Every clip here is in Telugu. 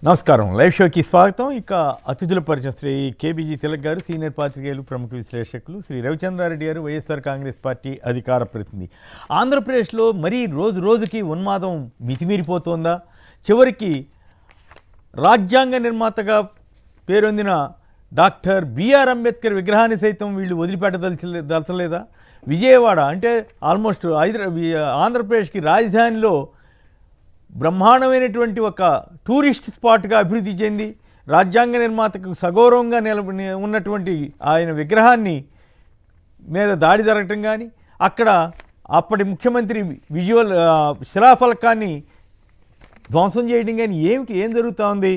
నమస్కారం. లైవ్ షోకి స్వాగతం. ఇక అతిథుల పరిచయం శ్రీ కేబీజీ తిలక్ గారు, సీనియర్ పాత్రికేయులు, ప్రముఖ విశ్లేషకులు, శ్రీ రవిచంద్రారెడ్డి గారు, వైఎస్ఆర్ కాంగ్రెస్ పార్టీ అధికార ప్రతినిధి. ఆంధ్రప్రదేశ్లో మరీ రోజు రోజుకి ఉన్మాదం మితిమీరిపోతోందా? చివరికి రాజ్యాంగ నిర్మాతగా పేరొందిన డాక్టర్ బిఆర్ అంబేద్కర్ విగ్రహాన్ని సైతం వీళ్ళు వదిలిపెట్టదలచలేదా? విజయవాడ అంటే ఆల్మోస్ట్ ఆంధ్రప్రదేశ్కి రాజధానిలో బ్రహ్మాండమైనటువంటి ఒక టూరిస్ట్ స్పాట్గా అభివృద్ధి చెంది రాజ్యాంగ నిర్మాతకు సగౌరవంగా ఉన్నటువంటి ఆయన విగ్రహాన్ని మీద దాడి జరగటం కానీ, అక్కడ అప్పటి ముఖ్యమంత్రి శిలాఫలకాన్ని ధ్వంసం చేయడం కానీ ఏం జరుగుతూ ఉంది?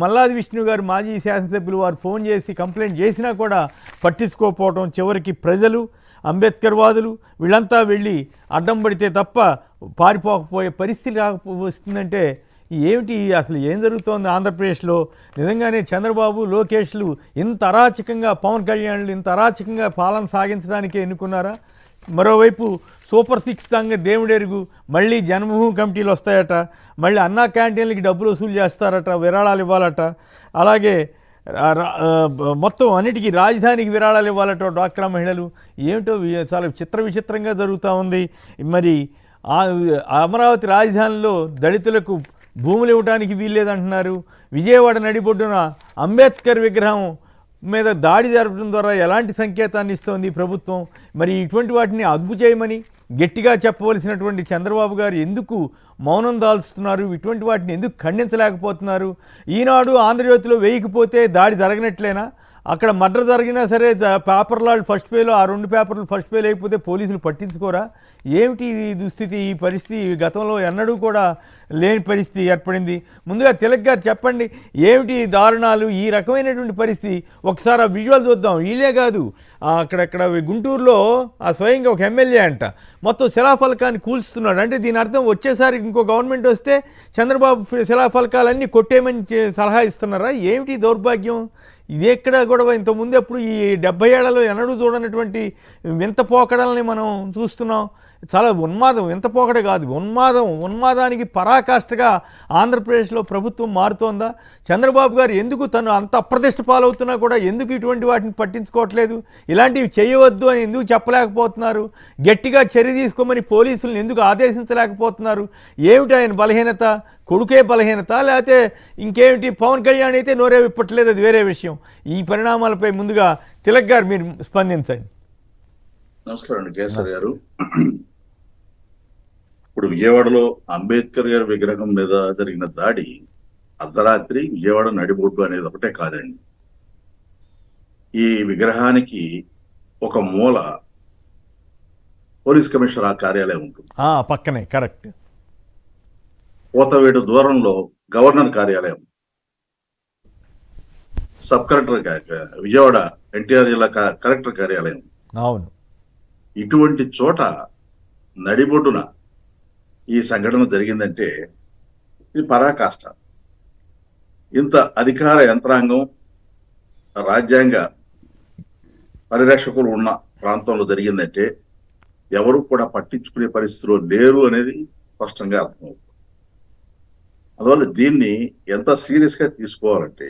మల్లాది విష్ణు గారు మాజీ శాసనసభ్యులు వారు ఫోన్ చేసి కంప్లైంట్ చేసినా కూడా పట్టించుకోకపోవడం, చివరికి ప్రజలు అంబేద్కర్ వాదులు వీళ్ళంతా వెళ్ళి అడ్డం పడితే తప్ప పారిపోకపోయే పరిస్థితి వస్తుందంటే ఏమిటి అసలు ఏం జరుగుతోంది ఆంధ్రప్రదేశ్లో? నిజంగానే చంద్రబాబు, లోకేష్లు ఇంత అరాచకంగా, పవన్ కళ్యాణ్లు ఇంత అరాచకంగా పాలన సాగించడానికి ఎన్నుకున్నారా? మరోవైపు సూపర్ సిక్స్ తంగ దేవుడెరుగు, మళ్ళీ జన్మభూమి కమిటీలు వస్తాయట, మళ్ళీ అన్నా క్యాంటీన్లకి డబ్బులు వసూలు చేస్తారట, విరాళాలు ఇవ్వాలట, అలాగే మొత్తం అన్నిటికీ రాజధానికి విరాళాలు ఇవ్వాలట డ్వాక్రా మహిళలు. ఏమిటో చాలా విచిత్రంగా జరుగుతూ ఉంది. మరి అమరావతి రాజధానిలో దళితులకు భూములు ఇవ్వడానికి వీల్లేదంటున్నారు. విజయవాడ నడిబొడ్డున అంబేద్కర్ విగ్రహం మీద దాడి జరపడం ద్వారా ఎలాంటి సంకేతాన్ని ఇస్తోంది ప్రభుత్వం? మరి ఇటువంటి వాటిని అదుపు చేయమని గట్టిగా చెప్పవలసినటువంటి చంద్రబాబు గారు ఎందుకు మౌనం దాల్చుతున్నారు? ఇటువంటి వాటిని ఎందుకు ఖండించలేకపోతున్నారు? ఈనాడు ఆంధ్రజ్యోతిలో వేయకపోతే దాడి జరగనట్లేనా? అక్కడ మర్డర్ జరిగినా సరే పేపర్లు ఫస్ట్ పేలో, ఆ 2 పేపర్లు ఫస్ట్ పేలు అయిపోతే పోలీసులు పట్టించుకోరా? ఏమిటి ఈ దుస్థితి, ఈ పరిస్థితి? గతంలో ఎన్నడూ కూడా లేని పరిస్థితి ఏర్పడింది. ముందుగా తిలక్ గారు చెప్పండి, ఏమిటి దారుణాలు, ఈ రకమైనటువంటి పరిస్థితి? ఒకసారి ఆ విజువల్ చూద్దాం. వీళ్ళే కాదు, అక్కడక్కడ గుంటూరులో స్వయంగా ఒక ఎమ్మెల్యే అంట మొత్తం శిలాఫలకాన్ని కూల్చుతున్నాడు. అంటే దీని అర్థం వచ్చేసారి ఇంకో గవర్నమెంట్ వస్తే చంద్రబాబు శిలాఫలకాలన్నీ కొట్టేయమని సలహా ఇస్తున్నారా? ఏమిటి దౌర్భాగ్యం? ఇది ఎక్కడ గొడవ? ఇంతకుముందు ఎప్పుడు ఈ 70 ఏళ్లలో ఎన్నడూ చూడనటువంటి వింత పోకడల్ని మనం చూస్తున్నాం. చాలా ఉన్మాదం, వింత పోకడ కాదు, ఉన్మాదానికి పరాకాష్ఠగా ఆంధ్రప్రదేశ్లో ప్రభుత్వం మారుతోందా? చంద్రబాబు గారు ఎందుకు తను అంత అప్రతిష్ట పాలవుతున్నా కూడా ఎందుకు ఇటువంటి వాటిని పట్టించుకోవట్లేదు? ఇలాంటివి చేయవద్దు అని ఎందుకు చెప్పలేకపోతున్నారు? గట్టిగా చర్య తీసుకోమని పోలీసులను ఎందుకు ఆదేశించలేకపోతున్నారు? ఏమిటి ఆయన బలహీనత? కొడుకే బలహీనత, లేకపోతే ఇంకేమిటి? పవన్ కళ్యాణ్ అయితే నోరే విప్పట్లేదు, అది వేరే విషయం. ఈ పరిణామాలపై ముందుగా తిలక్ గారు మీరు స్పందించండి. నమస్కారం అండి కేసర్ గారు. ఇప్పుడు విజయవాడలో అంబేద్కర్ గారి విగ్రహం మీద జరిగిన దాడి అర్ధరాత్రి విజయవాడ నడిబొడ్డు అనేది ఒకటే కాదండి. ఈ విగ్రహానికి ఒక మూల పోలీస్ కమిషనర్ కార్యాలయం ఉంటుంది, పక్కనే కరెక్ట్. కోతవేడు దూరంలో గవర్నర్ కార్యాలయం, సబ్ కలెక్టర్, విజయవాడ ఎన్టీఆర్ జిల్లా కలెక్టర్ కార్యాలయం. అవును, ఇటువంటి చోట నడిబొడ్డున ఈ సంఘటన జరిగిందంటే ఇది పరాకాష్ట. ఇంత అధికార యంత్రాంగం, రాజ్యాంగ పరిరక్షకులు ఉన్న ప్రాంతంలో జరిగిందంటే ఎవరు కూడా పట్టించుకునే పరిస్థితిలో లేరు అనేది స్పష్టంగా అర్థమవుతుంది. అందువల్ల దీన్ని ఎంత సీరియస్ గా తీసుకోవాలంటే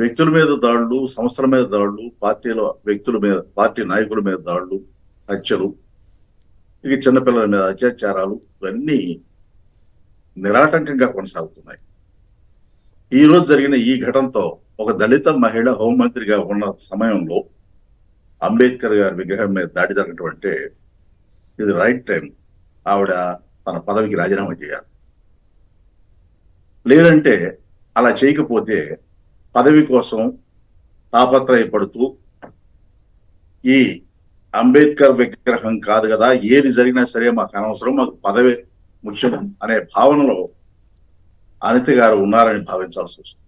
వ్యక్తుల మీద దాడులు, సంస్థల మీద దాడులు, వ్యక్తుల మీద, పార్టీ నాయకుల మీద దాడులు, హత్యలు, ఇక చిన్నపిల్లల మీద అత్యాచారాలు ఇవన్నీ నిరాటంకంగా కొనసాగుతున్నాయి. ఈ రోజు జరిగిన ఈ ఘటనతో ఒక దళిత మహిళ హోంమంత్రిగా ఉన్న సమయంలో అంబేద్కర్ గారి విగ్రహం మీద దాడి జరగటం అంటే ఇది రైట్ టైం. ఆవిడ తన పదవికి రాజీనామా చేయాలి. లేదంటే అలా చేయకపోతే పదవి కోసం తాపత్రయపడుతూ ఈ అంబేద్కర్ విగ్రహం కాదు కదా, ఏది జరిగినా సరే మాకు అనవసరం, మాకు పదవి ముఖ్యం అనే భావనలో అనిత గారు ఉన్నారని భావించాల్సి వస్తుంది.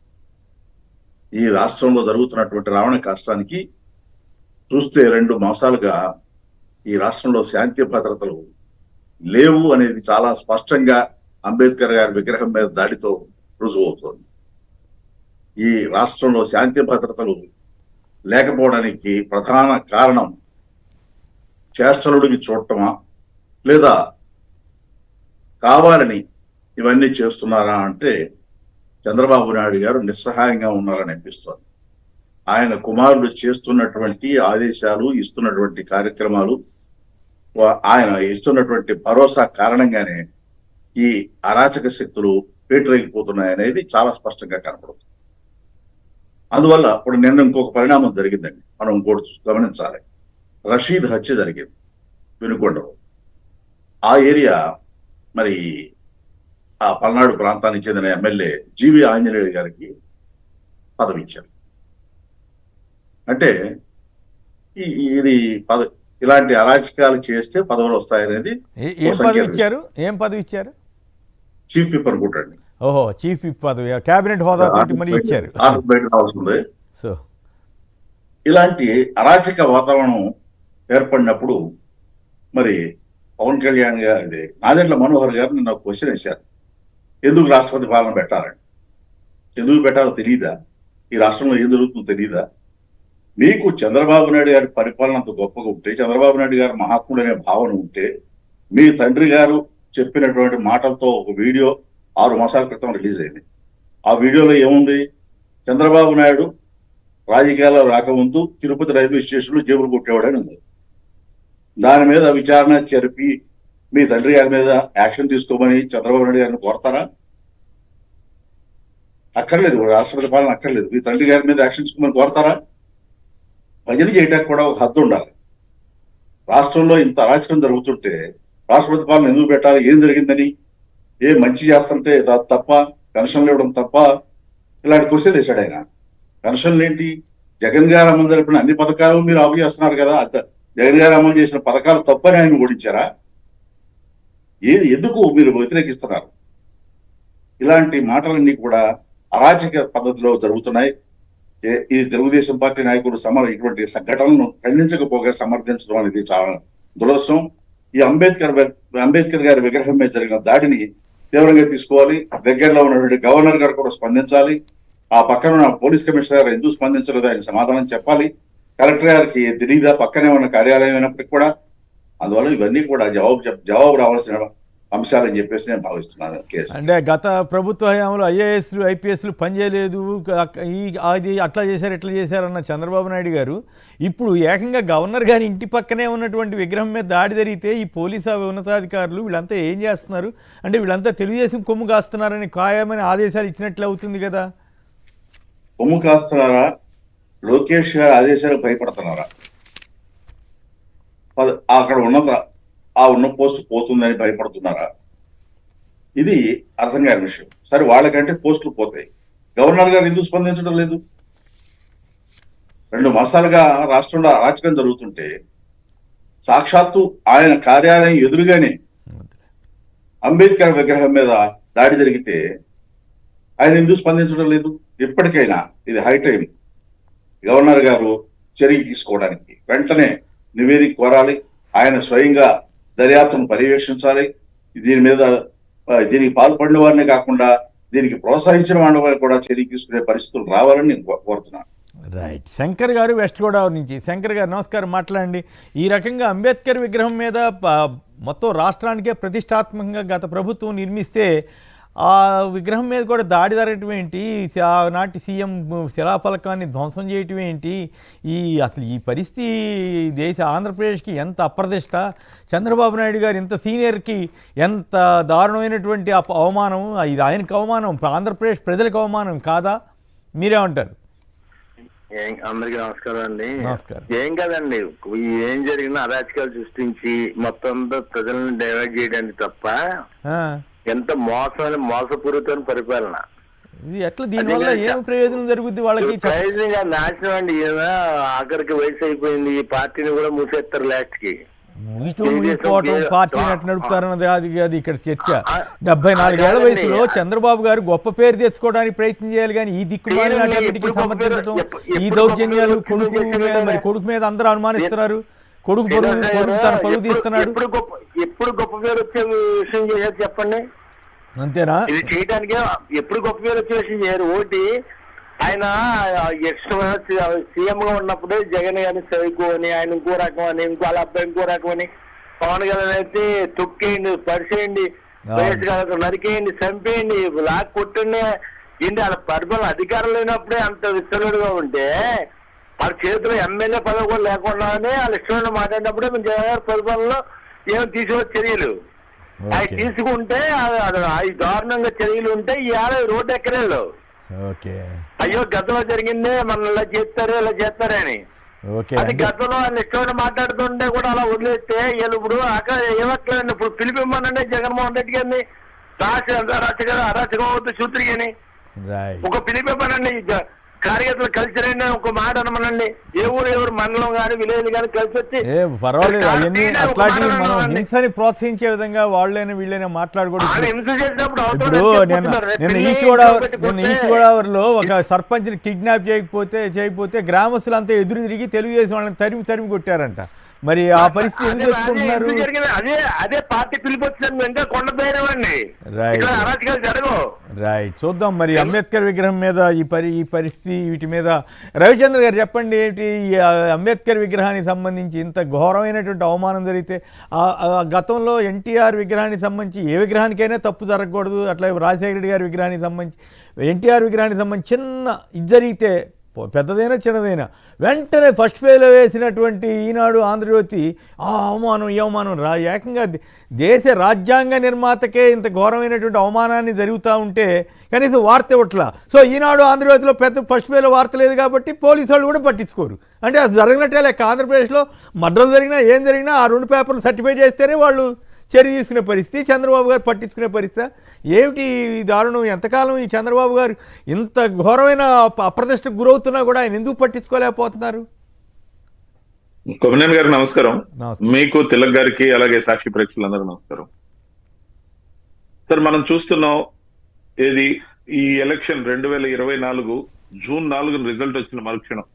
ఈ రాష్ట్రంలో జరుగుతున్నటువంటి రావణ కష్టానికి చూస్తే 2 మాసాలుగా ఈ రాష్ట్రంలో శాంతి భద్రతలు లేవు అనేది చాలా స్పష్టంగా అంబేద్కర్ గారి విగ్రహం మీద దాడితో రుజువు అవుతోంది. ఈ రాష్ట్రంలో శాంతి భద్రతలు లేకపోవడానికి ప్రధాన కారణం చేష్టలుడికి చూడటమా, లేదా కావాలని ఇవన్నీ చేస్తున్నారా అంటే చంద్రబాబు నాయుడు గారు నిస్సహాయంగా ఉన్నారని అనిపిస్తోంది. ఆయన కుమారుడు చేస్తున్నటువంటి ఆదేశాలు, ఇస్తున్నటువంటి కార్యక్రమాలు, ఆయన ఇస్తున్నటువంటి భరోసా కారణంగానే ఈ అరాచక శక్తులు పేటరేగిపోతున్నాయనేది చాలా స్పష్టంగా కనపడుతుంది. అందువల్ల ఇప్పుడు నిన్న ఇంకొక పరిణామం జరిగిందండి, మనం ఇంకోటి గమనించాలి. రషీద్ హత్య జరిగింది వినుకొండలో. ఆ ఏరియా మరి ఆ పల్నాడు ప్రాంతానికి చెందిన ఎమ్మెల్యే జీవి ఆంజనేయులు గారికి పదవి ఇచ్చారు. అంటే ఇది ఇలాంటి అరాచకాలు చేస్తే పదవులు వస్తాయనేది ఏం పదవి ఇచ్చారు? చీఫ్ విప్ అనుకుంటండి. ఓహో, చీఫ్ విప్ పదవి, కేబినెట్ హోదా మరి ఇచ్చారు. బయట రావాల్సిందే. సో ఇలాంటి అరాచక వాతావరణం ఏర్పడినప్పుడు మరి పవన్ కళ్యాణ్ గారి నాదెండ్ల మనోహర్ గారు నిన్న క్వశ్చన్ వేశారు, ఎందుకు రాష్ట్రపతి పాలన పెట్టాలని. ఎందుకు పెట్టాలో తెలియదా? ఈ రాష్ట్రంలో ఏం జరుగుతుందో తెలియదా? మీకు చంద్రబాబు నాయుడు గారి పరిపాలన అంత గొప్పగా ఉంటే, చంద్రబాబు నాయుడు గారు మహాత్ముడు అనే భావన ఉంటే, మీ తండ్రి గారు చెప్పినటువంటి మాటలతో ఒక వీడియో 6 మాసాల క్రితం రిలీజ్ అయింది. ఆ వీడియోలో ఏముంది? చంద్రబాబు నాయుడు రాజకీయాల్లో రాకముందు తిరుపతి రైల్వే స్టేషన్లో జేబులు కొట్టేవాడని ఉంది. దాని మీద విచారణ జరిపి మీ తండ్రి గారి మీద యాక్షన్ తీసుకోమని చంద్రబాబు నాయుడు గారిని కోరతారా? అక్కర్లేదు. రాష్ట్రపతి పాలన అక్కర్లేదు. మీ తండ్రి గారి మీద యాక్షన్ తీసుకోమని కోరతారా? భజన చేయడానికి కూడా ఒక హద్దు ఉండాలి. రాష్ట్రంలో ఇంత అరాచకం జరుగుతుంటే రాష్ట్రపతి పాలన ఎందుకు పెట్టాలి? ఏం జరిగిందని? ఏ మంచి చేస్తుంటే తప్ప, పెన్షన్లు ఇవ్వడం తప్ప, ఇలాంటి క్వశ్చన్ వేశాడు ఆయన. పెన్షన్లు ఏంటి? జగన్ గారు అమలు జరిపిన అన్ని పథకాలు మీరు ఆపు చేస్తున్నారు కదా, జగన్ గారు అమలు చేసిన పథకాలు తప్పని ఆయన ఓడించారా? ఎందుకు మీరు వ్యతిరేకిస్తున్నారు? ఇలాంటి మాటలన్నీ కూడా అరాచక పద్ధతిలో జరుగుతున్నాయి. ఇది తెలుగుదేశం పార్టీ నాయకులు ఇటువంటి సంఘటనలను ఖండించకపోగా సమర్థించడం అనేది చాలా దురదృష్టం. ఈ అంబేద్కర్ గారి విగ్రహం మీద జరిగిన దాడిని తీవ్రంగా తీసుకోవాలి. దగ్గరలో ఉన్నటువంటి గవర్నర్ గారు కూడా స్పందించాలి. ఆ పక్కన ఉన్న పోలీస్ కమిషనర్ గారు ఎందుకు స్పందించలేదు ఆయన సమాధానం చెప్పాలి. కలెక్టర్ గారికి తెలియదా పక్కనే ఉన్న కార్యాలయం అయినప్పటికీ కూడా? అందువల్ల ఇవన్నీ కూడా జవాబు రావాల్సిన అంశాలని చెప్పేసి నేను భావిస్తున్నాను. కేసు అంటే గత ప్రభుత్వ హయాంలో ఐఏఎస్లు ఐపీఎస్లు పనిచేయలేదు, అది అట్లా చేశారు ఇట్లా చేశారన్న చంద్రబాబు నాయుడు గారు ఇప్పుడు ఏకంగా గవర్నర్ గారి ఇంటి పక్కనే ఉన్నటువంటి విగ్రహం మీద దాడి జరిగితే ఈ పోలీసు ఉన్నతాధికారులు వీళ్ళంతా ఏం చేస్తున్నారు? అంటే వీళ్ళంతా తెలుగుదేశం కొమ్ము కాస్తున్నారని ఖాయమని ఆదేశాలు ఇచ్చినట్లు అవుతుంది కదా. కొమ్ము కాస్తున్నారా? లోకేష్ గారి ఆదేశాలకు భయపడుతున్నారా? అక్కడ ఉన్న పోస్ట్ పోతుందని భయపడుతున్నారా? ఇది అర్థం కాని విషయం. సరే, వాళ్ళకంటే పోస్టులు పోతాయి. గవర్నర్ గారు ఎందుకు స్పందించడం లేదు? 2 మాసాలుగా రాష్ట్రంలో అరాచకం జరుగుతుంటే సాక్షాత్తు ఆయన కార్యాలయం ఎదురుగానే అంబేద్కర్ విగ్రహం మీద దాడి జరిగితే ఆయన ఎందుకు స్పందించడం లేదు? ఇప్పటికైనా ఇది హై టైం గవర్నర్ గారు చర్య తీసుకోవడానికి వెంటనే నివేదిక కోరాలి. ఆయన స్వయంగా దర్యాప్తును పర్యవేక్షించాలి. దీనికి పాల్పడిన వారిని కాకుండా దీనికి ప్రోత్సహించిన వాళ్ళని కూడా చర్య తీసుకునే పరిస్థితులు రావాలని నేను కోరుతున్నాను. రైట్. శంకర్ గారు వెస్ట్ గోదావరి నుంచి. శంకర్ గారు నమస్కారం, మాట్లాడండి. ఈ రకంగా అంబేద్కర్ విగ్రహం మీద మొత్తం రాష్ట్రానికే ప్రతిష్టాత్మకంగా గత ప్రభుత్వం నిర్మిస్తే ఆ విగ్రహం మీద కూడా దాడి జరగటం ఏంటి? ఆనాటి సీఎం శిలాఫలకాన్ని ధ్వంసం చేయటం ఏంటి? అసలు ఈ పరిస్థితి ఆంధ్రప్రదేశ్కి ఎంత అప్రదిష్ట? చంద్రబాబు నాయుడు గారు ఇంత సీనియర్కి ఎంత దారుణమైనటువంటి అవమానం. ఇది ఆయనకు అవమానం, ఆంధ్రప్రదేశ్ ప్రజలకు అవమానం కాదా? మీరేమంటారు? అందరికి నమస్కారం అండి. నమస్కారం. ఏం కాదండి, ఏం జరిగినా అరాచకాలు సృష్టించి మొత్తం ప్రజలను డైవర్ట్ చేయడానికి తప్ప ఎంత మోసపూరితమైన పరిపాలన. ఇది ఎట్లా? దీనివల్ల ఏం ప్రయోజనం జరుగుద్ది వాళ్ళకి? ప్రయోజనంగా నాశనం అండి. ఆఖరికి వయసు అయిపోయింది, ఈ పార్టీని కూడా మూసేస్తారు లాస్ట్ కి. పార్టీని ఎట్లా నడుపుతారన్నది అది ఇక్కడ చర్చ. 74 ఏళ్ల వయసులో చంద్రబాబు గారు గొప్ప పేరు తెచ్చుకోవడానికి ప్రయత్నం చేయాలి, కానీ ఈ దిక్కుమాలినటికి సమర్థించడం, ఈ దౌర్జన్యాలు కొడుకు మీద అందరూ అనుమానిస్తున్నారు. కొడుకు తన పరుగు తీస్తున్నాడు. ఎప్పుడు గొప్ప పేరు వచ్చే విషయం చేశారు చెప్పండి? అంతేనా? ఇది చేయడానికి ఎప్పుడు గొప్ప పేరు వచ్చే విషయం చేయరు. ఒకటి, ఆయన సీఎం గా ఉన్నప్పుడే జగన్ గారిని చదువుకోని ఆయన ఇంకో రకం అని, ఇంకో వాళ్ళ అబ్బాయి ఇంకో రకం అని, పవన్ కళ్యాణ్ అయితే తొక్కేయండి, పరిచేయండి, నరికేయండి, చంపేయండి, లాక్ కొట్టండి, ఏంటి వాళ్ళ పరిపాలన అధికారం లేనప్పుడే అంత విస్తృతంగా ఉంటే వాళ్ళ చేతిలో ఎమ్మెల్యే పదవి కూడా లేకుండానే వాళ్ళు ఇష్టమైన మాట్లాడినప్పుడే మేము జగన్ గారి పరిపాలనలో ఏమి తీసుకునే చర్యలు అవి తీసుకుంటే అవి దారుణంగా చర్యలు ఉంటే ఇవాళ రోడ్డు ఎక్కరేళ్ళు అయ్యో గతంలో జరిగిందే మన ఇలా చేస్తారని అది గతంలో వాళ్ళు ఇష్టమైన మాట్లాడుతుంటే కూడా అలా వదిలేస్తే వీళ్ళు ఇప్పుడు అక్కడ ఏమట్లేదండి ఇప్పుడు పిలిపిమ్మనండి జగన్మోహన్ రెడ్డి గారిని అరాచకం అవుతుంది సూత్రిని ఒక పిలిపిమ్మనండి కార్యకర్తలు కలిసి రండి ఒక మాట అనమనండి ఎవరు మండలం కానీ విలేజ్ కానీ కలిసి వచ్చి పర్వాలేదు అవన్నీ అట్లాంటివి మనం హింసని ప్రోత్సహించే విధంగా వాళ్ళైనా వీళ్ళైనా మాట్లాడకూడదు. హింస చేసినప్పుడు ఇప్పుడు నిన్న ఈస్ట్ గోదావరిలో ఒక సర్పంచ్ని కిడ్నాప్ చేయకపోతే గ్రామస్తులంతా ఎదురు తిరిగి తెలుగుదేశం వాళ్ళని తరిమి కొట్టారంట. మరి ఆ పరిస్థితి ఎందుకు తెచ్చుకుంటున్నారు? అదే పార్టీ పిలుపు వచ్చింది ఇంకా కొండ ధైర్యమండి అరాచకాలు జరగవు. రైట్, చూద్దాం మరి అంబేద్కర్ విగ్రహం మీద ఈ పరిస్థితి వీటి మీద రవిచంద్ర గారు చెప్పండి. ఏంటి అంబేద్కర్ విగ్రహానికి సంబంధించి ఇంత ఘోరమైనటువంటి అవమానం జరిగితే గతంలో ఎన్టీఆర్ విగ్రహానికి సంబంధించి ఏ విగ్రహానికైనా తప్పు జరగకూడదు, అట్లా రాజశేఖర రెడ్డి గారి విగ్రహానికి సంబంధించి ఎన్టీఆర్ విగ్రహానికి సంబంధించి చిన్న ఇది జరిగితే పెద్దదైనా చిన్నదైనా వెంటనే ఫస్ట్ పేజ్లో వేసినటువంటి ఈనాడు ఆంధ్రజ్యోతి ఆ అవమానం ఈ అవమానం ఏకంగా దేశ రాజ్యాంగ నిర్మాతకే ఇంత ఘోరమైనటువంటి అవమానాన్ని జరుగుతూ ఉంటే కనీసం వార్త ఇవ్వట్లా. సో ఈనాడు ఆంధ్రజ్యోతిలో పెద్ద ఫస్ట్ పేజ్లో వార్త లేదు కాబట్టి పోలీసు వాళ్ళు కూడా పట్టించుకోరు. అంటే అది జరగనట్టే లెక్క. ఆంధ్రప్రదేశ్లో మర్డర్లు జరిగినా ఏం జరిగినా ఆ 2 పేపర్లు సర్టిఫై చేస్తేనే వాళ్ళు చర్య తీసుకునే పరిస్థితి, చంద్రబాబు గారు పట్టించుకునే పరిస్థితి. ఏమిటి ఈ దారుణం? ఎంతకాలం ఈ చంద్రబాబు గారు ఇంత ఘోరమైన అప్రతిష్టకు గురవుతున్నా కూడా ఆయన ఎందుకు పట్టించుకోలేకపోతున్నారు? కొమనేని గారు నమస్కారం. మీకు, తిలక్ గారికి, అలాగే సాక్షి ప్రేక్షకులందరూ నమస్కారం. సార్, మనం చూస్తున్నాం ఏది ఈ ఎలక్షన్ 2024 జూన్ 4 రిజల్ట్ వచ్చిన మరుక్షణం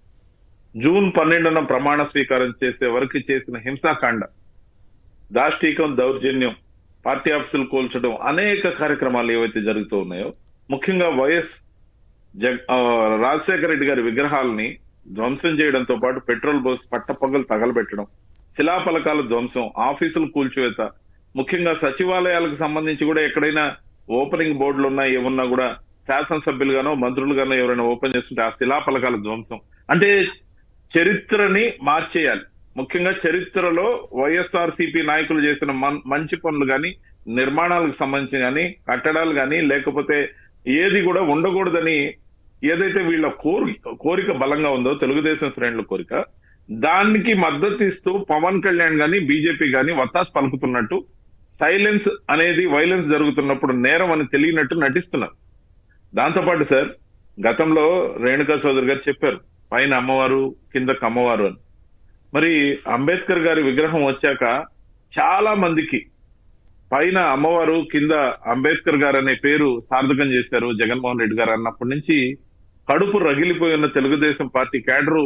జూన్ 12న ప్రమాణ స్వీకారం చేసే వరకు చేసిన హింసాకాండ, దాష్టీకం, దౌర్జన్యం, పార్టీ ఆఫీసులు కూల్చడం, అనేక కార్యక్రమాలు ఏవైతే జరుగుతూ ఉన్నాయో, ముఖ్యంగా రాజశేఖర రెడ్డి గారి విగ్రహాలని ధ్వంసం చేయడంతో పాటు పెట్రోల్ పోసి పట్టపగలు తగలబెట్టడం, శిలాఫలకాల ధ్వంసం, ఆఫీసులు కూల్చివేత, ముఖ్యంగా సచివాలయాలకు సంబంధించి కూడా ఎక్కడైనా ఓపెనింగ్ బోర్డులు ఉన్నా ఏమున్నా కూడా శాసనసభ్యులుగానో మంత్రులుగానో ఎవరైనా ఓపెన్ చేస్తుంటే ఆ శిలాఫలకాల ధ్వంసం. అంటే చరిత్రని మార్చేయాలి. ముఖ్యంగా చరిత్రలో వైఎస్ఆర్సీపీ నాయకులు చేసిన మంచి పనులు కానీ, నిర్మాణాలకు సంబంధించి కానీ, కట్టడాలు కానీ, లేకపోతే ఏది కూడా ఉండకూడదని ఏదైతే వీళ్ళ కోరిక బలంగా ఉందో, తెలుగుదేశం శ్రేణుల కోరిక, దానికి మద్దతు ఇస్తూ పవన్ కళ్యాణ్ గాని, బీజేపీ గాని వత్తాసు పలుకుతున్నట్టు, సైలెన్స్ అనేది వైలెన్స్ జరుగుతున్నప్పుడు నేరం అని తెలియనట్టు నటిస్తున్నారు. దాంతోపాటు సార్, గతంలో రేణుకా చౌదరి గారు చెప్పారు పైన అమ్మవారు కిందకు అమ్మవారు అని. మరి అంబేద్కర్ గారి విగ్రహం వచ్చాక చాలా మందికి పైన అమ్మవారు కింద అంబేద్కర్ గారు అనే పేరు సార్థకం చేశారు జగన్మోహన్ రెడ్డి గారు అన్నప్పటి నుంచి కడుపు రగిలిపోయి ఉన్న తెలుగుదేశం పార్టీ క్యాడరు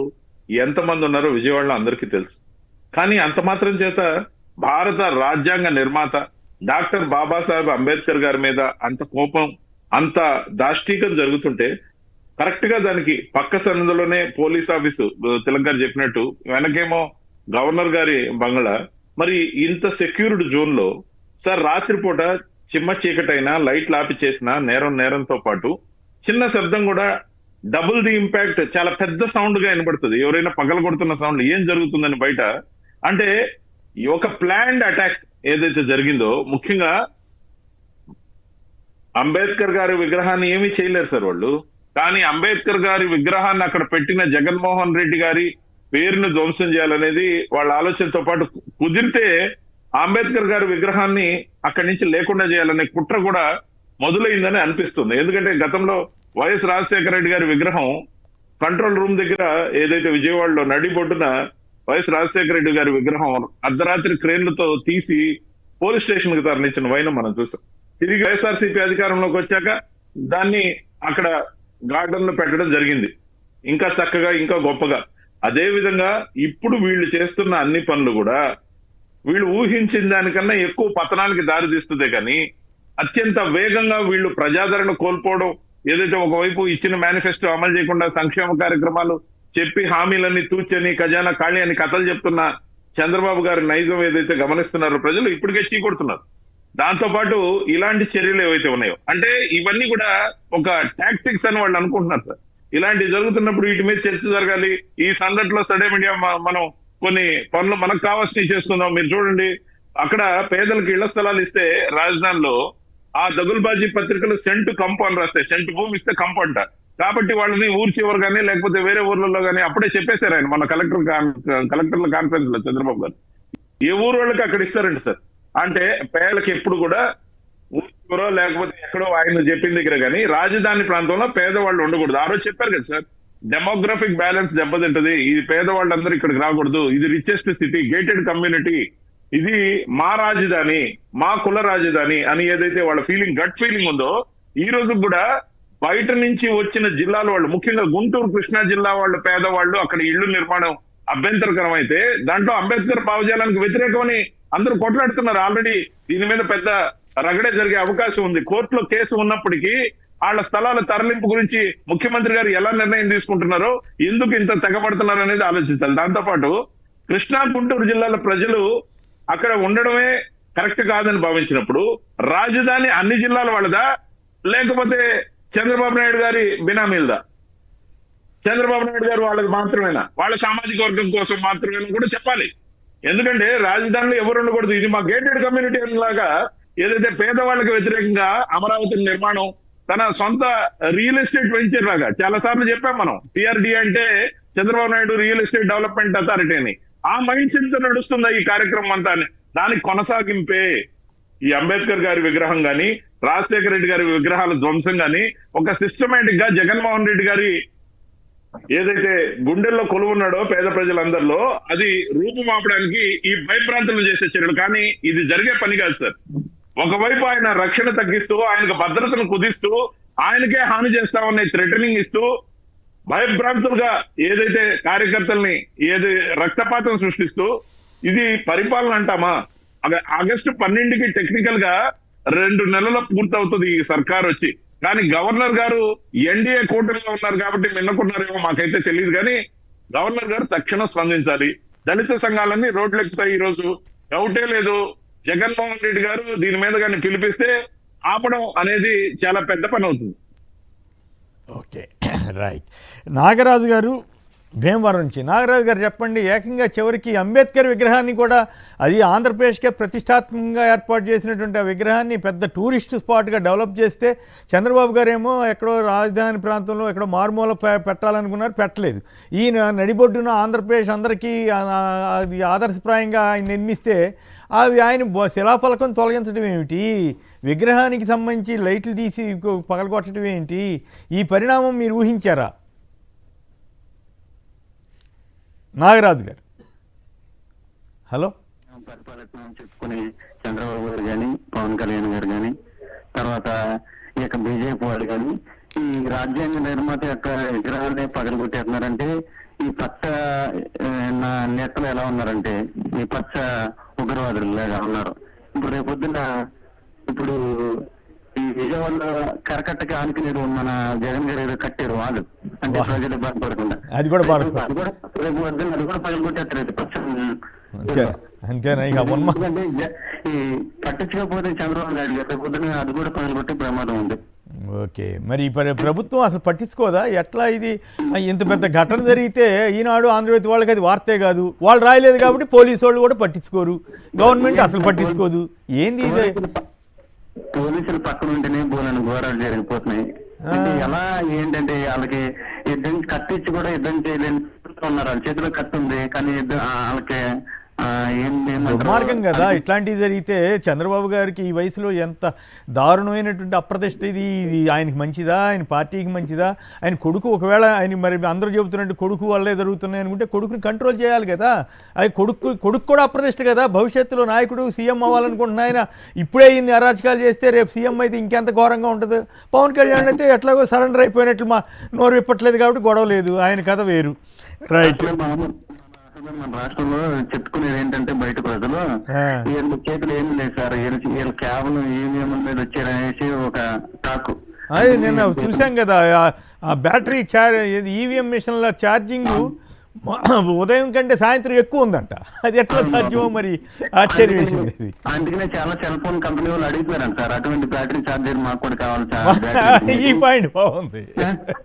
ఎంతమంది ఉన్నారో విజయవాడలో అందరికీ తెలుసు. కానీ అంత మాత్రం చేత భారత రాజ్యాంగ నిర్మాత డాక్టర్ బాబాసాహెబ్ అంబేద్కర్ గారి మీద అంత కోపం, అంత దాష్టీకం జరుగుతుంటే కరెక్ట్ గా దానికి పక్క సన్నదిలోనే పోలీస్ ఆఫీసు, తిలక్ గారు చెప్పినట్టు వెనకేమో గవర్నర్ గారి బంగ్లా. మరి ఇంత సెక్యూర్డ్ జోన్ లో సార్ రాత్రిపూట చిమ్మ చీకటైనా లైట్లు ఆపి చేసిన నేరంతో పాటు చిన్న శబ్దం కూడా డబుల్ ది ఇంపాక్ట్, చాలా పెద్ద సౌండ్ గా వినబడుతుంది. ఎవరైనా పగల కొడుతున్న సౌండ్ ఏం జరుగుతుందని బయట. అంటే ఒక ప్లాన్డ్ అటాక్ ఏదైతే జరిగిందో, ముఖ్యంగా అంబేద్కర్ గారి విగ్రహాన్ని ఏమీ చేయలేరు సార్ వాళ్ళు. కానీ అంబేద్కర్ గారి విగ్రహాన్ని అక్కడ పెట్టిన జగన్మోహన్ రెడ్డి గారి పేరును ధ్వంసం చేయాలనేది వాళ్ళ ఆలోచనతో పాటు కుదిరితే అంబేద్కర్ గారి విగ్రహాన్ని అక్కడి నుంచి లేకుండా చేయాలనే కుట్ర కూడా మొదలైందని అనిపిస్తుంది. ఎందుకంటే గతంలో వైఎస్ రాజశేఖర రెడ్డి గారి విగ్రహం కంట్రోల్ రూమ్ దగ్గర ఏదైతే విజయవాడలో నడిబొడ్డున వైఎస్ రాజశేఖర రెడ్డి గారి విగ్రహం అర్ధరాత్రి క్రేన్లతో తీసి పోలీస్ స్టేషన్ కి తరలించిన వైనం మనం చూసాం. తిరిగి వైఎస్ఆర్సీపీ అధికారంలోకి వచ్చాక దాన్ని అక్కడ గార్డెన్ లో పెట్టడం జరిగింది, ఇంకా చక్కగా, ఇంకా గొప్పగా. అదే విధంగా ఇప్పుడు వీళ్ళు చేస్తున్న అన్ని పనులు కూడా వీళ్ళు ఊహించిన దానికన్నా ఎక్కువ పతనానికి దారి తీస్తుందే కానీ అత్యంత వేగంగా వీళ్ళు ప్రజాదరణ కోల్పోవడం, ఏదైతే ఒకవైపు ఇచ్చిన మేనిఫెస్టో అమలు చేయకుండా సంక్షేమ కార్యక్రమాలు చెప్పి హామీలన్నీ తూచని ఖజానా ఖాళీ అని కథలు చెప్తున్న చంద్రబాబు గారి నైజం ఏదైతే గమనిస్తున్నారో ప్రజలు ఇప్పటికే చీకొడుతున్నారు. దాంతో పాటు ఇలాంటి చర్యలు ఏవైతే ఉన్నాయో, అంటే ఇవన్నీ కూడా ఒక టాక్టిక్స్ అని వాళ్ళు అనుకుంటున్నారు సార్. ఇలాంటివి జరుగుతున్నప్పుడు వీటి మీద చర్చ జరగాలి. ఈ సందట్లో సడే మీడియా మనం కొన్ని పనులు మనకు కావాల్సినవి చేసుకుందాం. మీరు చూడండి, అక్కడ పేదలకు ఇళ్ల స్థలాలు ఇస్తే రాజధానిలో ఆ దగుల్బాజీ పత్రికలు సెంటు కంపు అని రాస్తాయి. సెంటు భూమి ఇస్తే కంపు అంట. కాబట్టి వాళ్ళని ఊరు చివరు కానీ లేకపోతే వేరే ఊర్లలో కానీ అప్పుడే చెప్పేశారు ఆయన మన కలెక్టర్ల కాన్ఫరెన్స్ లో చంద్రబాబు గారు. ఏ ఊరు వాళ్ళకి అక్కడ ఇస్తారంట సార్. అంటే పేదలకు ఎప్పుడు కూడా ఊరు చివరో లేకపోతే ఎక్కడో ఆయన చెప్పిన దగ్గర కానీ రాజధాని ప్రాంతంలో పేదవాళ్ళు ఉండకూడదు. ఆ రోజు చెప్పారు కదా సార్, డెమోగ్రఫిక్ బ్యాలెన్స్ దెబ్బతింటది, ఇది పేదవాళ్ళందరూ ఇక్కడికి రాకూడదు, ఇది రిచెస్ట్ సిటీ, గేటెడ్ కమ్యూనిటీ, ఇది మా రాజధాని, మా కుల రాజధాని అని ఏదైతే వాళ్ళ ఫీలింగ్, గట్ ఫీలింగ్ ఉందో, ఈ రోజు కూడా బయట నుంచి వచ్చిన జిల్లాల వాళ్ళు, ముఖ్యంగా గుంటూరు కృష్ణా జిల్లా వాళ్ళు పేదవాళ్ళు అక్కడ ఇళ్లు నిర్మాణం అభ్యంతరకరం అయితే దాంట్లో అంబేద్కర్ భావజాలానికి వ్యతిరేకమని అందరూ కొట్లాడుతున్నారు. ఆల్రెడీ దీని మీద పెద్ద రగడే జరిగే అవకాశం ఉంది. కోర్టులో కేసు ఉన్నప్పటికీ వాళ్ళ స్థలాల తరలింపు గురించి ముఖ్యమంత్రి గారు ఎలా నిర్ణయం తీసుకుంటున్నారో, ఎందుకు ఇంత తెగపడుతున్నారు అనేది ఆలోచించాలి. దాంతో పాటు కృష్ణా గుంటూరు జిల్లాల ప్రజలు అక్కడ ఉండడమే కరెక్ట్ కాదని భావించినప్పుడు రాజధాని అన్ని జిల్లాల వాళ్ళదా లేకపోతే చంద్రబాబు నాయుడు గారి బినామీలదా? చంద్రబాబు నాయుడు గారు వాళ్ళది మాత్రమేనా, వాళ్ళ సామాజిక వర్గం కోసం మాత్రమేనా కూడా చెప్పాలి. ఎందుకంటే రాజధానిలో ఎవరు ఉండకూడదు. ఇది మా గేటెడ్ కమ్యూనిటీ లాగా ఏదైతే పేదవాళ్ళకి వ్యతిరేకంగా అమరావతి నిర్మాణం తన సొంత రియల్ ఎస్టేట్ వెంచర్ లాగా చాలా సార్లు చెప్పాం మనం. సిఆర్డి అంటే Chandrababu Naidu real estate development authority అని. ఆ మైండ్ సెట్ తో నడుస్తుందా ఈ కార్యక్రమం అంతా? దానికి కొనసాగింపే ఈ అంబేద్కర్ గారి విగ్రహం గాని రాజశేఖర రెడ్డి గారి విగ్రహాల ధ్వంసం గాని ఒక సిస్టమేటిక్ గా జగన్మోహన్ రెడ్డి గారి ఏదైతే గుండెల్లో కొలువున్నాడో పేద ప్రజలందరిలో అది రూపుమాపడానికి ఈ భయభ్రాంతులు చేసే చర్యలు. కానీ ఇది జరిగే పని కాదు సార్. ఒకవైపు ఆయన రక్షణ తగ్గిస్తూ ఆయనకు భద్రతను కుదిస్తూ ఆయనకే హాని చేస్తామనే థ్రెటనింగ్ ఇస్తూ భయభ్రాంతులుగా ఏదైతే కార్యకర్తల్ని ఏది రక్తపాతం సృష్టిస్తూ ఇది పరిపాలన అంటామా? ఆగస్టు 12కి టెక్నికల్ గా 2 నెలల్లో పూర్తవుతుంది ఈ సర్కార్ వచ్చి. కానీ గవర్నర్ గారు ఎన్డీఏ కూటమిలో ఉన్నారు కాబట్టి మిన్నకున్నారేమో మాకైతే తెలియదు. కానీ గవర్నర్ గారు తక్షణం స్పందించాలి. దళిత సంఘాలన్నీ రోడ్లు ఎక్కుతాయి. ఈ రోజు డౌటే లేదు. జగన్మోహన్ రెడ్డి గారు దీని మీద కానీ పిలిపిస్తే ఆపడం అనేది చాలా పెద్ద పని అవుతుంది. Okay, right. నాగరాజు గారు భీమవరం నుంచి. నాగరాజు గారు చెప్పండి, ఏకంగా చివరికి అంబేద్కర్ విగ్రహాన్ని కూడా, అది ఆంధ్రప్రదేశ్కే ప్రతిష్టాత్మకంగా ఏర్పాటు చేసినటువంటి ఆ విగ్రహాన్ని పెద్ద టూరిస్ట్ స్పాట్గా డెవలప్ చేస్తే చంద్రబాబు గారు ఏమో ఎక్కడో రాజధాని ప్రాంతంలో ఎక్కడో మారుమూల పెట్టాలనుకున్నారు, పెట్టలేదు. ఈయన నడిబొడ్డున ఆంధ్రప్రదేశ్ అందరికీ అది ఆదర్శప్రాయంగా ఆయన నిర్మిస్తే అవి ఆయన శిలాఫలకం తొలగించడం ఏమిటి, విగ్రహానికి సంబంధించి లైట్లు తీసి పగలగొట్టడం ఏంటి? ఈ పరిణామం మీరు ఊహించారా నాగరాజు గారు? హలో. పరిపాలన చెప్పుకునే చంద్రబాబు గారు కానీ పవన్ కళ్యాణ్ గారు కానీ తర్వాత ఈ యొక్క బీజేపీ వాళ్ళు కానీ ఈ రాజ్యాంగ నిర్మాత యొక్క విగ్రహాలనే పగలగొట్టేస్తున్నారంటే ఈ పచ్చ నేతలు ఎలా ఉన్నారంటే ఈ పచ్చ ఉగ్రవాదులు లాగా ఉన్నారు. ఇప్పుడు రేపొద్దున ఇప్పుడు ఈ విజయవాడలో కరకట్టకి ఆనుకునేది మన జగన్ గారు ఏదో కట్టారు వాళ్ళు, అంటే ప్రజలు బాధపడకుండా. అది కూడా రేపు వద్దు అది కూడా పగలగొట్టేస్తారు పచ్చ. అంతేనా? ఈ పట్టించకపోతే చంద్రబాబు నాయుడు గారు రేపు పొద్దున అది కూడా పగలగొట్టే ప్రమాదం ఉంది. ఓకే, మరి ఈ ప్రభుత్వం అసలు పట్టించుకోదా? ఎట్లా ఇది ఇంత పెద్ద ఘటన జరిగితే ఈనాడు ఆంధ్రజ్యోతి వాళ్ళకి అది వార్తే కాదు, వాళ్ళు రాయలేదు కాబట్టి పోలీసు వాళ్ళు కూడా పట్టించుకోరు, గవర్నమెంట్ అసలు పట్టించుకోదు. ఏంది ఇది? పోలీసులు పక్కన ఉంటేనే బోలని ఘోరాలు జరిగిపోతున్నాయి. ఎలా ఏంటంటే వాళ్ళకి యుద్ధం కత్తిచ్చి కూడా యుద్ధం చేయలేని ఉన్నారు. వాళ్ళ చేతిలో కత్తి ఉంది కానీ వాళ్ళకి దుర్మార్గం కదా ఇట్లాంటివి జరిగితే. చంద్రబాబు గారికి ఈ వయసులో ఎంత దారుణమైనటువంటి అప్రతిష్ట ఇది. ఇది ఆయనకి మంచిదా, ఆయన పార్టీకి మంచిదా? ఆయన కొడుకు ఒకవేళ ఆయన మరి అందరూ చెబుతున్నట్టు కొడుకు వల్లే జరుగుతున్నాయి అనుకుంటే కొడుకుని కంట్రోల్ చేయాలి కదా. అది కొడుకు కూడా అప్రతిష్ట కదా. భవిష్యత్తులో నాయకుడు సీఎం అవ్వాలనుకుంటున్న ఆయన ఇప్పుడే ఇన్ని అరాచకాలు చేస్తే రేపు సీఎం అయితే ఇంకెంత ఘోరంగా ఉంటుంది. పవన్ కళ్యాణ్ అయితే ఎట్లాగో సరెండర్ అయిపోయినట్లు మా నోరు విప్పట్లేదు కాబట్టి గొడవ లేదు, ఆయన కథ వేరు. రైట్. మన రాష్ట్రంలో చెప్పుకునేది ఏంటంటే బయట ప్రజలు వీళ్ళ చేతులు ఏమి లేదు సార్, వీళ్ళు కేవలం ఈవీఎం మీద వచ్చారనేసి ఒక టాకు. అది నిన్న చూసాం కదా, ఆ బ్యాటరీ ఈవీఎం మిషన్ల ఛార్జింగ్ ఉదయం కంటే సాయంత్రం ఎక్కువ ఉందంట. అది ఎట్లా సాధ్యమో మరి ఆశ్చర్యం వేసింది అది. అందుకనే చాలా సెల్ ఫోన్ కంపెనీ వాళ్ళు అడుగుతున్నారంట సార్, అటువంటి బ్యాటరీ ఛార్జర్ మాకు కూడా కావాలి సార్. ఈ పాయింట్ బాగుంది.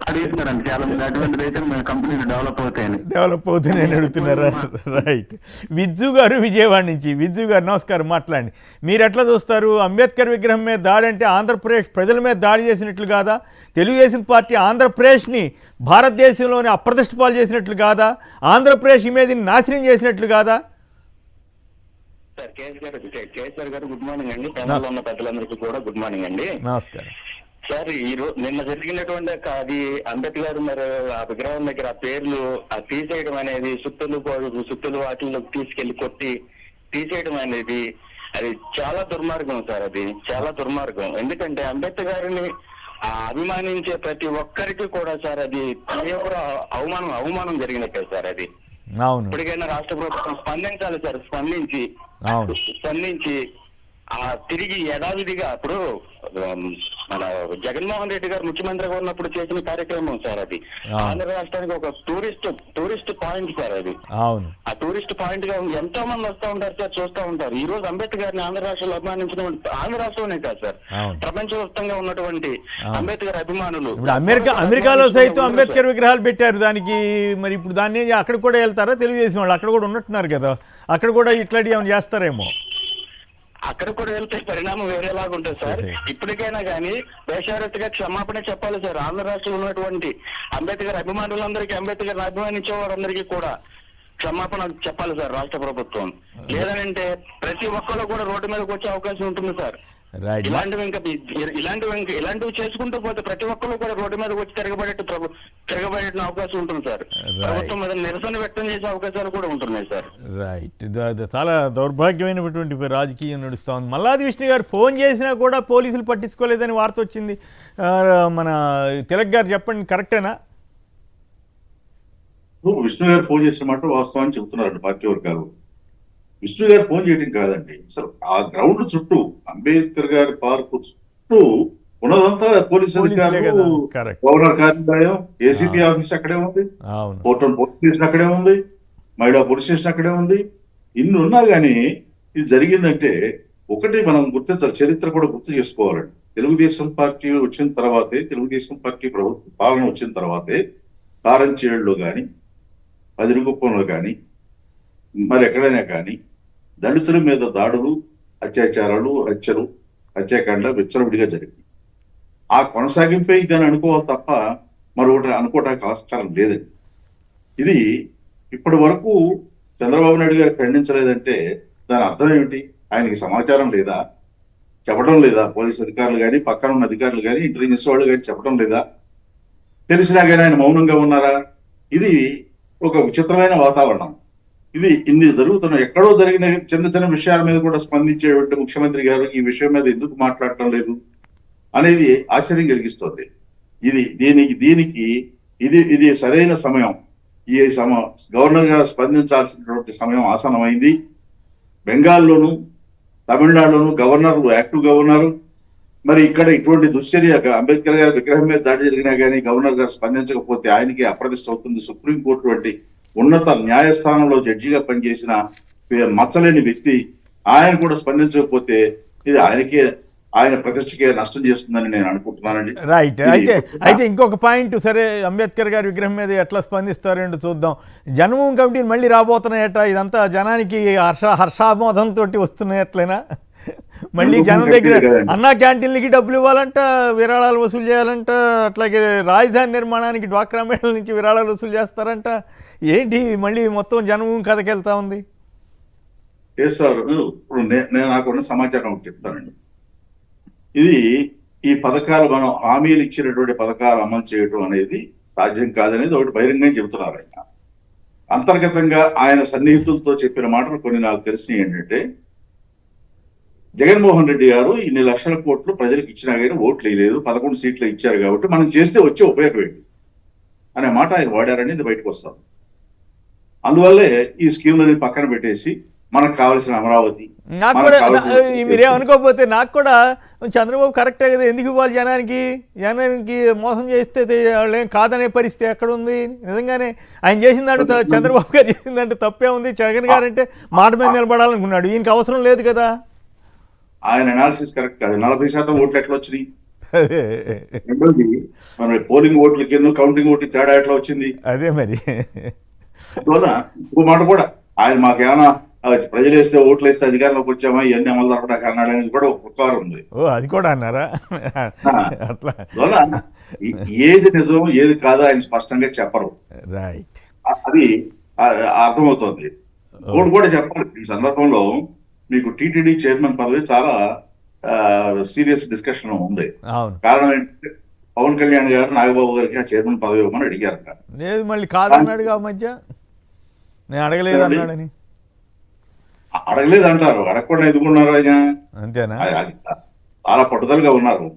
అడుగుతున్నారంట చాలా మంది, అటువంటిది అయితే మన కంపెనీలు డెవలప్ అవుతాయని. డెవలప్ అవుతుందని అడుగుతున్నారా? రైట్. విజ్జు గారు విజయవాడ నుంచి. విజ్జు గారు నమస్కారం, మాట్లాడండి. మీరు ఎట్లా చూస్తారు? అంబేద్కర్ విగ్రహం మీద దాడి అంటే ఆంధ్రప్రదేశ్ ప్రజల మీద దాడి చేసినట్లు కాదా? తెలుగుదేశం పార్టీ ఆంధ్రప్రదేశ్ని భారతదేశంలోని అప్రతిష్ట పాలు చేసినట్లు కాదా? ఆంధ్రప్రదేశ్ ఇమేజ్ని నాశనం చేసినట్లు కాదా? సార్ కేసీఆర్ గారు గుడ్ మార్నింగ్ అండి. తెలంగాణలో ఉన్న పెద్దలందరికీ కూడా గుడ్ మార్నింగ్ అండి. నమస్కారం సార్. ఈ రోజు నిన్న జరిగినటువంటి అది అంబేద్కర్ మరి ఆ విగ్రహం దగ్గర ఆ పేర్లు తీసేయడం అనేది, సుత్తులు వాటిల్లోకి తీసుకెళ్లి కొట్టి తీసేయడం అనేది అది చాలా దుర్మార్గం సార్. అది చాలా దుర్మార్గం. ఎందుకంటే అంబేద్కర్ గారిని అభిమానించే ప్రతి ఒక్కరికి కూడా సార్ అది తీవ్ర అవమానం జరిగినట్టే సార్. అది అవును. ఇప్పటికైనా రాష్ట్ర ప్రభుత్వం స్పందించాలి సార్. స్పందించి తిరిగి యథావిధిగా ఇప్పుడు మన జగన్మోహన్ రెడ్డి గారు ముఖ్యమంత్రిగా ఉన్నప్పుడు చేసిన కార్యక్రమం సార్. అది ఆంధ్ర రాష్ట్రానికి ఒక టూరిస్ట్ పాయింట్ సార్. అది అవును. ఆ టూరిస్ట్ పాయింట్ గా ఎంతో మంది వస్తూ ఉంటారు సార్, చూస్తూ ఉంటారు. ఈ రోజు అంబేద్కర్ గారిని ఆంధ్ర రాష్ట్రంలో అభిమానించిన ఆంధ్ర రాష్ట్రంలోనే కాదు సార్, ప్రపంచవ్యాప్తంగా ఉన్నటువంటి అంబేద్కర్ అభిమానులు. ఇప్పుడు అమెరికాలో సైతం అంబేద్కర్ విగ్రహాలు పెట్టారు దానికి. మరి ఇప్పుడు దాన్ని అక్కడ కూడా వెళ్తారా? తెలుగుదేశం వాళ్ళు అక్కడ కూడా ఉన్నట్టున్నారు కదా, అక్కడ కూడా ఇట్లాంటివి ఏమైనా చేస్తారేమో. అక్కడ కూడా వెళ్తే పరిణామం వేరేలాగా ఉంటుంది సార్. ఇప్పటికైనా కానీ బేషరతుగా క్షమాపణ చెప్పాలి సార్. ఆంధ్ర రాష్ట్రంలో ఉన్నటువంటి అంబేద్కర్ అభిమానులందరికీ, అంబేద్కర్ అభిమానించే వారందరికీ కూడా క్షమాపణ చెప్పాలి సార్ రాష్ట్ర ప్రభుత్వం. లేదనంటే ప్రతి ఒక్కరు కూడా రోడ్డు మీదకి వచ్చే అవకాశం ఉంటుంది సార్. ఇలాంటివి చేసుకుంటూ పోతే ప్రతి ఒక్కరు కూడా రోడ్డు మీద వచ్చి తిరగబడే అవకాశం ఉంటుంది సార్. ప్రభుత్వం మీద నిరసన వ్యక్తం చేసే అవకాశాలు కూడా ఉంటున్నాయి సార్. రైట్. చాలా దౌర్భాగ్యమైనటువంటి రాజకీయం నడుస్తూ ఉంది. మల్లాది విష్ణు గారు ఫోన్ చేసినా కూడా పోలీసులు పట్టించుకోలేదని వార్త వచ్చింది. మన తిలక్ గారు చెప్పండి, కరెక్టేనా? విష్ణు గారు ఫోన్ చేసిన మాట వాస్తవాన్ని చెబుతున్నారండి పార్టీ వర్గాలు. విష్ణు గారు ఫోన్ చేయడం కాదండి, అసలు ఆ గ్రౌండ్ చుట్టూ అంబేద్కర్ గారి పార్కు చుట్టూ ఉన్నదంతా పోలీసు అధికారులు, గవర్నర్ కార్యాలయం, ఏసీపీ ఆఫీస్ అక్కడే ఉంది, పోలీస్ స్టేషన్ అక్కడే ఉంది, మహిళా పోలీస్ స్టేషన్ అక్కడే ఉంది. ఇన్ని ఉన్నా కానీ ఇది జరిగిందంటే ఒకటి మనం గుర్తించాలి, చరిత్ర కూడా గుర్తు చేసుకోవాలండి. తెలుగుదేశం పార్టీ వచ్చిన తర్వాతే, తెలుగుదేశం పార్టీ ప్రభుత్వ పాలన వచ్చిన తర్వాతే కారంచేడులో కానీ, అదిరిగుప్పంలో కానీ, మరి ఎక్కడైనా కానీ దళితుల మీద దాడులు, అత్యాచారాలు, హత్యలు, హత్యాకాండ విచ్చలవిడిగా జరిగింది. ఆ కొనసాగింపే దాన్ని అనుకోవాలి తప్ప మరొకటి అనుకోవడానికి ఆస్కారం లేదండి. ఇది ఇప్పటి వరకు చంద్రబాబు నాయుడు గారు ఖండించలేదంటే దాని అర్థం ఏమిటి? ఆయనకి సమాచారం లేదా, చెప్పడం లేదా? పోలీసు అధికారులు కానీ, పక్కన ఉన్న అధికారులు కానీ, ఇంటెలిజెన్స్ వాళ్ళు కానీ చెప్పడం లేదా? తెలిసినా కానీ ఆయన మౌనంగా ఉన్నారా? ఇది ఒక విచిత్రమైన వాతావరణం. ఇది ఇన్ని జరుగుతున్న, ఎక్కడో జరిగిన చిన్న చిన్న విషయాల మీద కూడా స్పందించేటువంటి ముఖ్యమంత్రి గారు ఈ విషయం మీద ఎందుకు మాట్లాడటం లేదు అనేది ఆశ్చర్యం కలిగిస్తుంది. దీనికి ఇది సరైన సమయం. ఈ గవర్నర్ గారు స్పందించాల్సినటువంటి సమయం ఆసన్నమైంది. బెంగాల్లోను, తమిళనాడులోను గవర్నర్ యాక్టివ్గా ఉన్నారు. మరి ఇక్కడ ఇటువంటి దుశ్చర్య, అంబేద్కర్ గారి విగ్రహం మీద దాడి జరిగినా కానీ గవర్నర్ గారు స్పందించకపోతే ఆయనకి అప్రతిష్ట అవుతుంది. సుప్రీంకోర్టు వంటి ఉన్నత న్యాయస్థానంలో జడ్జిగా పనిచేసిన మచ్చలేని వ్యక్తి ఆయన కూడా స్పందించకపోతే ఇది ఆయన ప్రతిష్టకే నష్టం చేస్తుందని నేను అనుకుంటున్నానండి. రైట్. అయితే ఇంకొక పాయింట్, సరే అంబేద్కర్ గారి విగ్రహం మీద ఎట్లా స్పందిస్తారేంటో చూద్దాం. జన్మభూమి కమిటీని మళ్ళీ రాబోతున్నాయట, ఇదంతా జనానికి హర్షామోదంతో వస్తున్నాయట్లేనా? మళ్ళీ జనం దగ్గర అన్నా క్యాంటీన్లకి డబ్బులు ఇవ్వాలంట, విరాళాలు వసూలు చేయాలంట, అట్లాగే రాజధాని నిర్మాణానికి డ్వాక్రా మహిళల నుంచి విరాళాలు వసూలు చేస్తారంట. ఏంటి మళ్ళీ మొత్తం జన్మభూమి కథకి వెళ్తా ఉంది? ఇప్పుడు నేను నాకున్న సమాచారం చెప్తానండి. ఈ పథకాలు, మనం హామీలు ఇచ్చినటువంటి పథకాలు అమలు చేయడం అనేది సాధ్యం కాదనేది ఒకటి బహిరంగంగా చెబుతున్నారు ఆయన. అంతర్గతంగా ఆయన సన్నిహితులతో చెప్పిన మాటలు కొన్ని నాకు తెలిసినవి ఏంటంటే, జగన్మోహన్ రెడ్డి గారు ఇన్ని లక్షల కోట్లు ప్రజలకు ఇచ్చినా కానీ ఓట్లు వేయలేదు, 11 సీట్లు ఇచ్చారు కాబట్టి మనం చేస్తే వచ్చే ఉపయోగం ఏంటి అనే మాట ఆయన వాడారనేది బయటకు వస్తాం. అందువల్లే ఈ స్కీమ్లని పక్కన పెట్టేసి మనకు కావాల్సిన అమరావతి, నాకు మనకు కూడా కావాల్సిన మీరేమనుకోకపోతే నాకు కూడా చంద్రబాబు కరెక్టే కదా, ఎందుకు ఇవ్వాలి జనానికి మోసం చేస్తే వాళ్ళు ఏం కాదనే పరిస్థితి ఎక్కడ ఉంది? నిజంగానే ఆయన చేసిందంటే చంద్రబాబు గారు చేసిందంటే తప్పే ఉంది. జగన్ గారు అంటే మాట మీద నిలబడాలనుకున్నాడు, ఈయనకి అవసరం లేదు కదా. ఆయన అనాలిసిస్ కరెక్ట్ కాదు. 40% ఓట్లు ఎట్లా వచ్చినాయి? రెండోది మన పోలింగ్ ఓట్లకి కౌంటింగ్ ఓట్లు తేడా ఎట్లా వచ్చింది? అదే మరి. అందువల్ల ఇంకో మాట కూడా ఆయన మాకేమైనా ప్రజలు వేస్తే ఓట్లు వేస్తే అధికారంలోకి వచ్చామా ఇవన్నీ అమలు జరపడానికి అన్నాడు అనేది కూడా ఒక పుకారు ఉంది. ఓ అది కూడా అన్నారా? అట్లా అందువల్ల ఏది నిజం ఏది కాదో ఆయన స్పష్టంగా చెప్పరు. రైట్, అది అర్థమవుతోంది. ఒకటి కూడా చెప్పాలి ఈ సందర్భంలో, మీకు టీటీడీ చైర్మన్ పదవి చాలా సీరియస్ డిస్కషన్ ఉంది. అవును. కారణం ఏంటంటే పవన్ కళ్యాణ్ గారు నాగబాబు గారికి ఆ చైర్మన్ పదవి ఇవ్వమని అడిగారట. లేదు మళ్ళీ కాదన్నాడుగా మధ్య, నేను అడగలేదు అన్నాడని. అడగలేదు అంటారు, అడగకుండా ఎదుగున్నారు ఆయన. అంతేనా? చాలా పట్టుదలగా ఉన్నారు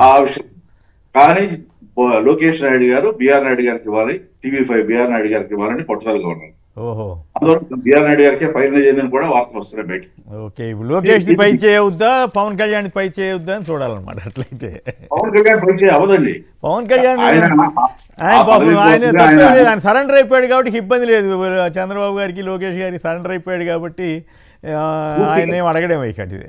ఆ విషయం. కానీ లోకేష్ నాయుడు గారు బిఆర్ నాయుడు గారికి ఇవ్వాలి, TV5 బిఆర్ నాయుడు గారికి ఇవ్వాలని పట్టుదలగా ఉన్నారు. ఓహో, అందువల్ల బిఆర్ నాయుడు గారికి ఫైనల్ అయిందని కూడా వార్తలు వస్తున్నాయి బయట. ఓకే, ఇప్పుడు లోకేష్ పై చేయవద్దా పవన్ కళ్యాణ్ పై చేయవద్దా అని చూడాలన్నమాట. అట్లయితే పవన్ కళ్యాణ్ పై అవదండి. పవన్ కళ్యాణ్ ఆయన ఆయన సరెండర్ అయిపోయాడు కాబట్టి ఇబ్బంది లేదు. చంద్రబాబు గారికి లోకేష్ గారికి సరెండర్ అయిపోయాడు కాబట్టి ఆయన ఏం అడగడేమో ఇక్కడి.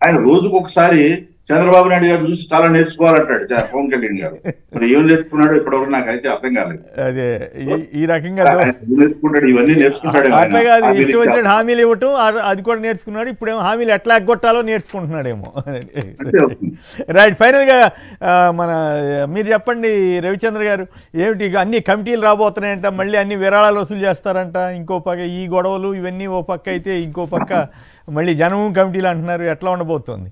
ఆయన రోజుకు ఒకసారి చంద్రబాబు నాయుడు గారు చూసి చాలా నేర్చుకోవాలంటాడు పవన్ కళ్యాణ్ గారు. మరి ఏం నేర్చుకున్నాడు ఇప్పటివరకు నాకు అయితే అర్థం కాలేదు. అదే ఈ రకంగా నేర్చుకుంటాడు, ఇవన్నీ నేర్చుకుంటాడు. అట్లా కాదు, ఇష్టం వచ్చినట్టు హామీలు ఇవ్వటం అది కూడా నేర్చుకున్నాడు. ఇప్పుడేమో హామీలు ఎట్లా ఎగ్గొట్టాలో నేర్చుకుంటున్నాడేమో. రైట్, ఫైనల్గా మన మీరు చెప్పండి రవిచంద్ర గారు, ఏమిటి అన్ని కమిటీలు రాబోతున్నాయంట, మళ్ళీ అన్ని విరాళాలు వసూలు చేస్తారంట, ఇంకో పక్క ఈ గొడవలు ఇవన్నీ ఓ పక్క అయితే ఇంకో పక్క మళ్ళీ జనభూమి కమిటీలు అంటున్నారు, ఎట్లా ఉండబోతోంది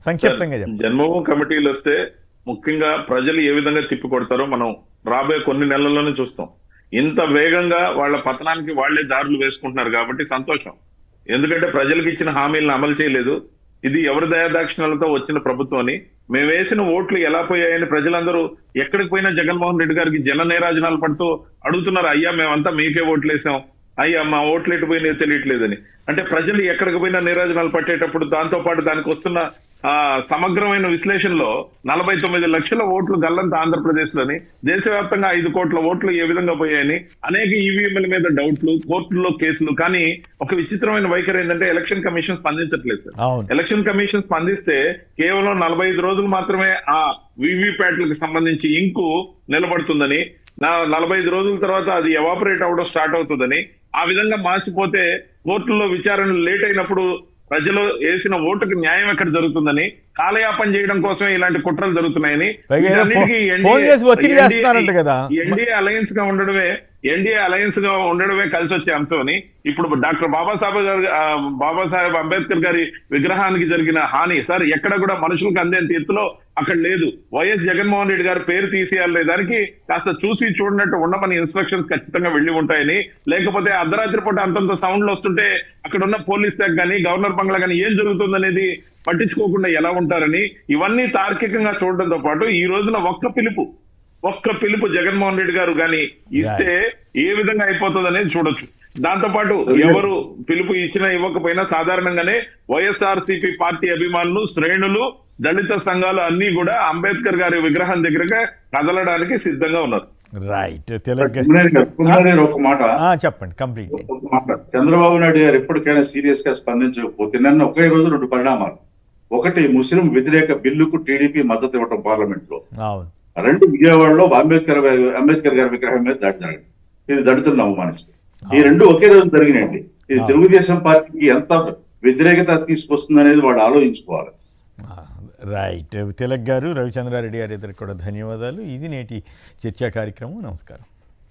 సంక్షిప్తంగా చెప్పండి. జన్మభూమి కమిటీలు వస్తే ముఖ్యంగా ప్రజలు ఏ విధంగా తిప్పి కొడతారో మనం రాబోయే కొన్ని నెలల్లోనే చూస్తాం. ఇంత వేగంగా వాళ్ళ పతనానికి వాళ్లే దారులు వేసుకుంటున్నారు కాబట్టి సంతోషం. ఎందుకంటే ప్రజలకు ఇచ్చిన హామీలను అమలు చేయలేదు. ఇది ఎవరి దయాదాక్షిణ్యాలతో వచ్చిన ప్రభుత్వం అని, మేము వేసిన ఓట్లు ఎలా పోయాయని ప్రజలందరూ ఎక్కడికి పోయినా జగన్మోహన్ రెడ్డి గారికి జన నీరాజనాలు పడుతూ అడుగుతున్నారు, అయ్యా మేమంతా మీకే ఓట్లు వేసాం, అయ్యా మా ఓట్లు ఎటు పోయినాయో తెలియట్లేదని. అంటే ప్రజలు ఎక్కడికి పోయినా నీరాజనాలు పట్టేటప్పుడు దాంతో పాటు దానికి వస్తున్న సమగ్రమైన విశ్లేషణలో 49 లక్షల ఓట్లు గల్లంత ఆంధ్రప్రదేశ్ లోని, దేశవ్యాప్తంగా 5 కోట్ల ఓట్లు ఏ విధంగా పోయాయని అనేక ఈవీఎంల మీద డౌట్లు, కోర్టుల్లో కేసులు. కానీ ఒక విచిత్రమైన వైఖరి ఏంటంటే ఎలక్షన్ కమిషన్ స్పందించట్లేదు సార్. ఎలక్షన్ కమిషన్ స్పందిస్తే కేవలం 45 రోజులు మాత్రమే ఆ వీవీప్యాట్లకు సంబంధించి ఇంకు నిలబడుతుందని, 45 రోజుల తర్వాత అది ఎవాపరేట్ అవ్వడం స్టార్ట్ అవుతుందని, ఆ విధంగా మాసిపోతే కోర్టుల్లో విచారణలు లేట్ అయినప్పుడు ప్రజలు వేసిన ఓటుకు న్యాయం ఎక్కడ జరుగుతుందని, కాలయాపన చేయడం కోసమే ఇలాంటి కుట్రలు జరుగుతున్నాయని, ఎన్డీఏ అలయన్స్ గా ఉండడమే కలిసి వచ్చే అంశం అని. ఇప్పుడు డాక్టర్ బాబాసాహెబ్ అంబేద్కర్ గారి విగ్రహానికి జరిగిన హాని సార్ ఎక్కడ కూడా మనుషులకు అందేంత ఎత్తులో అక్కడ లేదు. వైఎస్ జగన్మోహన్ రెడ్డి గారు పేరు తీసేయాలనే దానికి కాస్త చూసి చూడనట్టు ఉండమని ఇన్స్ట్రక్షన్స్ ఖచ్చితంగా వెళ్లి ఉంటాయని, లేకపోతే అర్ధరాత్రి పూట అంతంత సౌండ్లు వస్తుంటే అక్కడ ఉన్న పోలీస్ శాఖ కానీ గవర్నర్ బంగ్లా కానీ ఏం జరుగుతుందనేది పట్టించుకోకుండా ఎలా ఉంటారని, ఇవన్నీ తార్కికంగా చూడడంతో పాటు ఈ రోజున ఒక్క పిలుపు జగన్మోహన్ రెడ్డి గారు కానీ ఇస్తే ఏ విధంగా అయిపోతుంది అనేది చూడొచ్చు. దాంతో పాటు ఎవరు పిలుపు ఇచ్చినా ఇవ్వకపోయినా సాధారణంగానే వైఎస్ఆర్సీపీ పార్టీ అభిమానులు, శ్రేణులు, దళిత సంఘాలు అన్ని కూడా అంబేద్కర్ గారి విగ్రహం దగ్గరగా కదలడానికి సిద్ధంగా ఉన్నారు. రైట్, ఒక మాట చెప్పండి కంప్లీట్. చంద్రబాబు నాయుడు గారు ఎప్పటికైనా సీరియస్ గా స్పందించకపోతే నిన్న ఒకే రోజు 2 పరిణామాలు. ఒకటి, ముస్లిం వ్యతిరేక బిల్లుకు టీడీపీ మద్దతు ఇవ్వడం పార్లమెంట్ లో. 2, విజయవాడలో అంబేద్కర్ గారి విగ్రహం మీద దాడి జరగడం. ఇది దళితులను అవమానిస్తుంది. ఈ 2 ఒకే రోజు జరిగినాయండి. ఇది తెలుగుదేశం పార్టీకి ఎంత వ్యతిరేకత తీసుకొస్తుంది అనేది వాళ్ళు ఆలోచించుకోవాలి. రైట్, తిలక్ గారు, రవిచంద్రారెడ్డి గారి ఇద్దరికి కూడా ధన్యవాదాలు. ఇది నేటి చర్చా కార్యక్రమం. నమస్కారం.